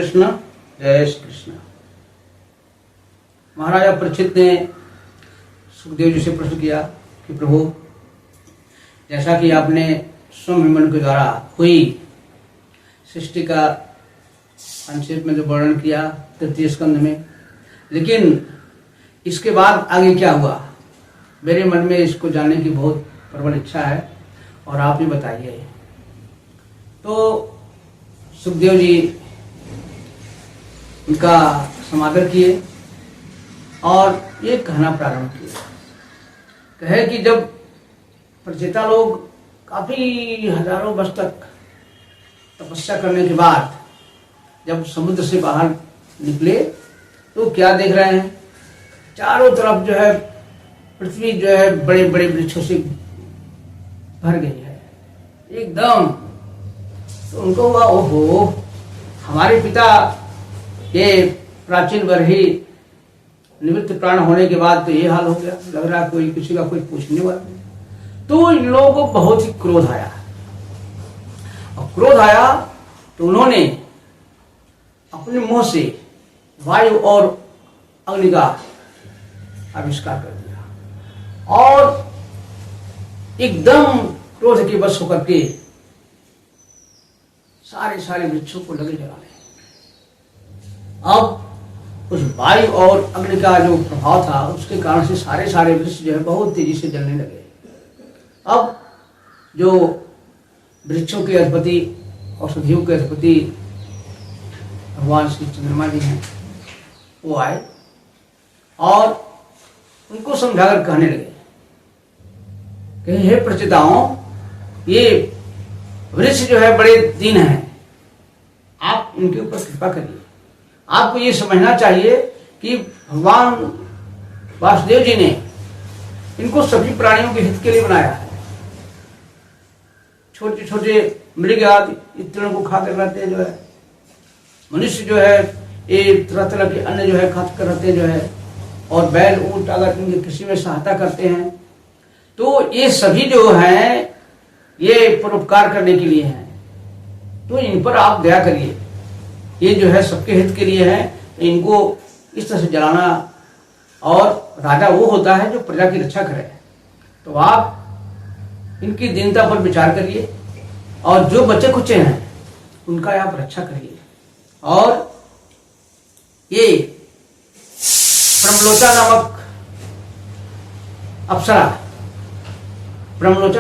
कृष्ण जय श्री कृष्ण। महाराजा परीक्षित ने सुखदेव जी से प्रश्न किया कि प्रभु, जैसा कि आपने स्वयं के द्वारा हुई सृष्टि का संक्षेप में जो वर्णन किया तृतीय स्कंध में, लेकिन इसके बाद आगे क्या हुआ, मेरे मन में इसको जानने की बहुत प्रबल इच्छा है और आप ही बताइए। तो सुखदेव जी उनका समादर किए और ये कहना प्रारंभ किया, कहे कि जब प्रचेता लोग काफी हजारों वर्ष तक तपस्या करने के बाद जब समुद्र से बाहर निकले तो क्या देख रहे हैं, चारों तरफ जो है पृथ्वी जो है बड़े बड़े वृक्षों से भर गई है एकदम। तो उनको हुआ, ओहो, हमारे पिता ये प्राचीन वर्ही निवृत्त प्राण होने के बाद तो ये हाल हो गया, लग रहा कोई किसी का कोई पूछने वाला नहीं। तो इन लोगों को बहुत ही क्रोध आया, और क्रोध आया तो उन्होंने अपने मुंह से वायु और अग्नि का आविष्कार कर दिया और एकदम क्रोध के वश होकर के सारे वृक्षों को लगे जलाने। अब उस वायु और अग्नि का जो प्रभाव था उसके कारण से सारे वृक्ष जो है बहुत तेजी से जलने लगे। अब जो वृक्षों के अधिपति, औषधियों के अधिपति भगवान श्री चंद्रमा जी हैं, वो आए और उनको समझाकर कहने लगे कि हे प्रचेताओं, ये वृक्ष जो है बड़े दीन हैं, आप इनके ऊपर कृपा करिए। आपको ये समझना चाहिए कि भगवान वासुदेव जी ने इनको सभी प्राणियों के हित के लिए बनाया है। छोटे छोटे मृग आदि इतने को खाकर रहते हैं, जो है मनुष्य जो है ये तरह तरह के अन्न जो है खाकर रहते जो है, और बैल ऊंट अगर इनके कृषि में सहायता करते हैं तो ये सभी जो हैं ये परोपकार करने के लिए हैं। तो इन पर आप दया करिए, ये जो है सबके हित के लिए है, इनको इस तरह से जलाना। और राजा वो होता है जो प्रजा की रक्षा करे, तो आप इनकी दीनता पर विचार करिए और जो बच्चे कुचे हैं उनका आप रक्षा करिए। और ये ब्रह्मलोचा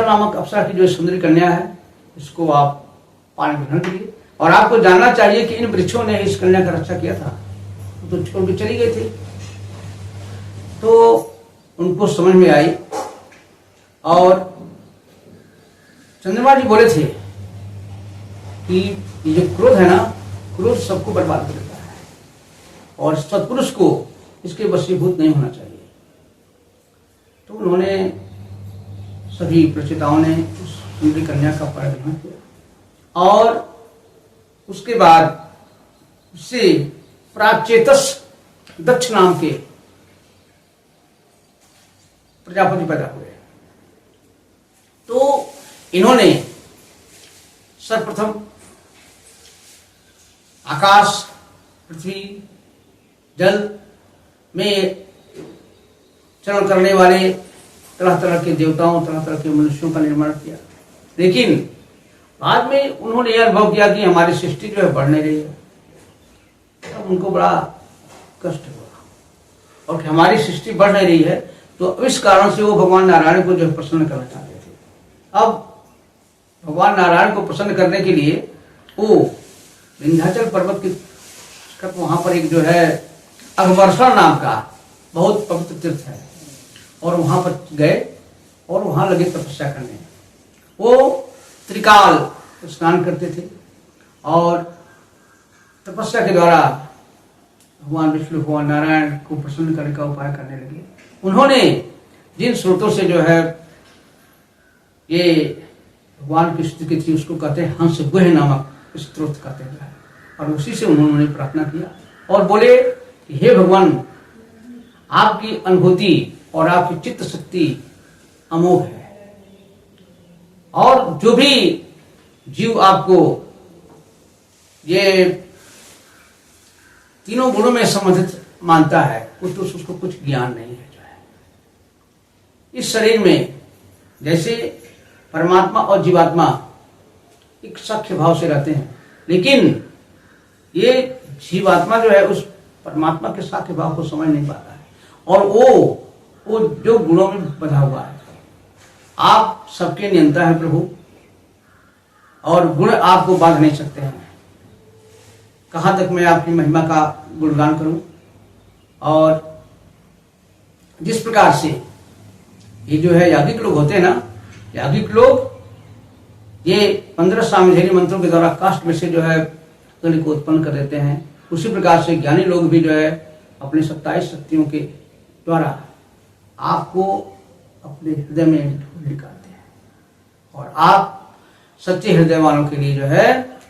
नामक अप्सरा की जो सुंदरी कन्या है, इसको आप पानी ग्रहण करिए। और आपको जानना चाहिए कि इन वृक्षों ने इस कन्या का रक्षा किया था, तो छोड़ के चली गई थी। तो उनको समझ में आई और चंद्रमा जी बोले थे कि ये जो क्रोध है ना, क्रोध सबको बर्बाद कर देता है और सत्पुरुष को इसके वशीभूत नहीं होना चाहिए। तो उन्होंने सभी प्रचेताओं ने उस सुंदरी कन्या का परिग्रहण किया और उसके बाद उससे प्राचेतस दक्ष नाम के प्रजापति पैदा हुए। तो इन्होंने सर्वप्रथम आकाश, पृथ्वी, जल में चरण करने वाले तरह तरह के देवताओं, तरह तरह के मनुष्यों का निर्माण किया। लेकिन बाद में उन्होंने यह अनुभव किया कि हमारी सृष्टि जो है बढ़ नहीं रही है। तब उनको बड़ा कष्ट हुआ और कि हमारी सृष्टि बढ़ नहीं रही है, तो इस कारण से वो भगवान नारायण को जो है प्रसन्न करना चाहते थे। अब भगवान नारायण को प्रसन्न करने के लिए वो विंध्याचल पर्वत के वहां पर एक जो है अघवर्षण नाम का बहुत पवित्र तीर्थ है, और वहां पर गए और वहां लगे तपस्या करने। वो त्रिकाल स्नान करते थे और तपस्या के द्वारा भगवान विष्णु, भगवान नारायण को प्रसन्न करने का उपाय करने लगे। उन्होंने जिन स्रोतों से जो है ये भगवान की स्तुति की थी, उसको कहते हैं हंस गुह नामक स्त्रोत कहते हैं, और उसी से उन्होंने प्रार्थना किया और बोले कि हे भगवान, आपकी अनुभूति और आपकी चित्त शक्ति अमोघ है, और जो भी जीव आपको ये तीनों गुणों में संबंधित मानता है, कुछ तो उसको कुछ ज्ञान नहीं है जो है। इस शरीर में जैसे परमात्मा और जीवात्मा एक सख्य भाव से रहते हैं, लेकिन ये जीवात्मा जो है उस परमात्मा के सख्य भाव को समझ नहीं पाता है, और वो जो गुणों में बंधा हुआ है। आप सबके नियंता है प्रभु, और गुण आपको बांध नहीं सकते हैं। कहाँ तक मैं आपकी महिमा का गुणगान करूं? और जिस प्रकार से ये जो है याज्ञिक लोग होते हैं ना, याज्ञिक लोग ये 15 सामवेदी मंत्रों के द्वारा काष्ठ में से जो है अग्नि को उत्पन्न कर देते हैं, उसी प्रकार से ज्ञानी लोग भी जो है अपने 27 शक्तियों के द्वारा आपको अपने हृदय में ढूंढ निकालते हैं। और आप सच्चे हृदय वालों के लिए जो है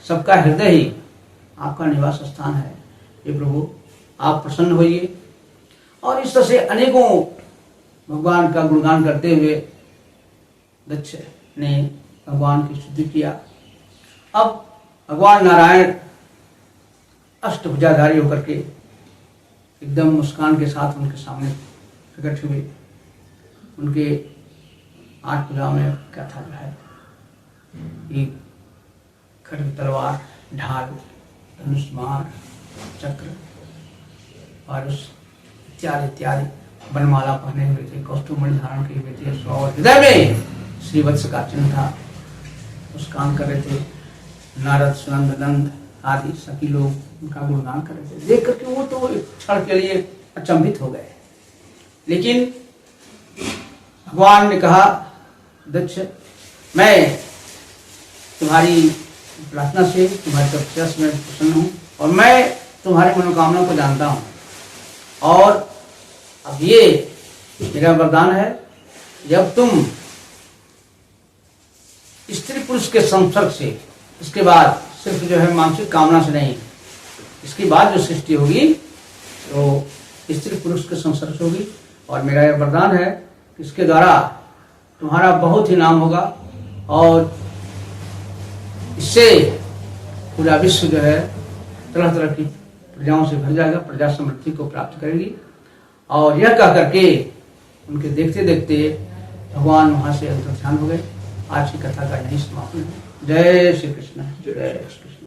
सबका हृदय ही आपका निवास स्थान है। ये प्रभु आप प्रसन्न होइए। और इस तरह से अनेकों भगवान का गुणगान करते हुए दक्ष ने भगवान की स्तुति किया। अब भगवान नारायण अष्टभुजाधारी होकर के एकदम मुस्कान के साथ उनके सामने प्रकट हुए। उनके 8 भुजाओं में क्या था जो है, एक खड्ग, तलवार, ढाल, धनुष, बाण, चक्र और इत्यादि इत्यादि बनमाला पहने हुए थे, कौस्तुभमणि धारण किए हुए थे, और हृदय में श्रीवत्स का चिन्ह था। मुस्कान कर रहे थे। नारद, सुनंद, नंद आदि सभी लोग उनका गुणगान कर रहे थे। देख करके वो तो एक क्षण के लिए अचंभित हो गए। लेकिन भगवान ने कहा, दक्ष, मैं तुम्हारी प्रार्थना से, तुम्हारी तपस्या से मैं प्रसन्न हूँ, और मैं तुम्हारी मनोकामना को जानता हूँ। और अब ये मेरा वरदान है, जब तुम स्त्री पुरुष के संसर्ग से, इसके बाद सिर्फ जो है मानसिक कामना से नहीं, इसके बाद जो सृष्टि होगी तो स्त्री पुरुष के संसर्ग से होगी। और मेरा यह वरदान है कि इसके द्वारा तुम्हारा बहुत ही नाम होगा, और इससे पूरा विश्व जो है तरह तरह की प्रजाओं से भर जाएगा, प्रजा समृद्धि को प्राप्त करेगी। और यह कह करके उनके देखते देखते भगवान वहां से अंतर्ध्यान हो गए। आज की कथा का यही समापन है। जय श्री कृष्ण। जय श्री कृष्ण।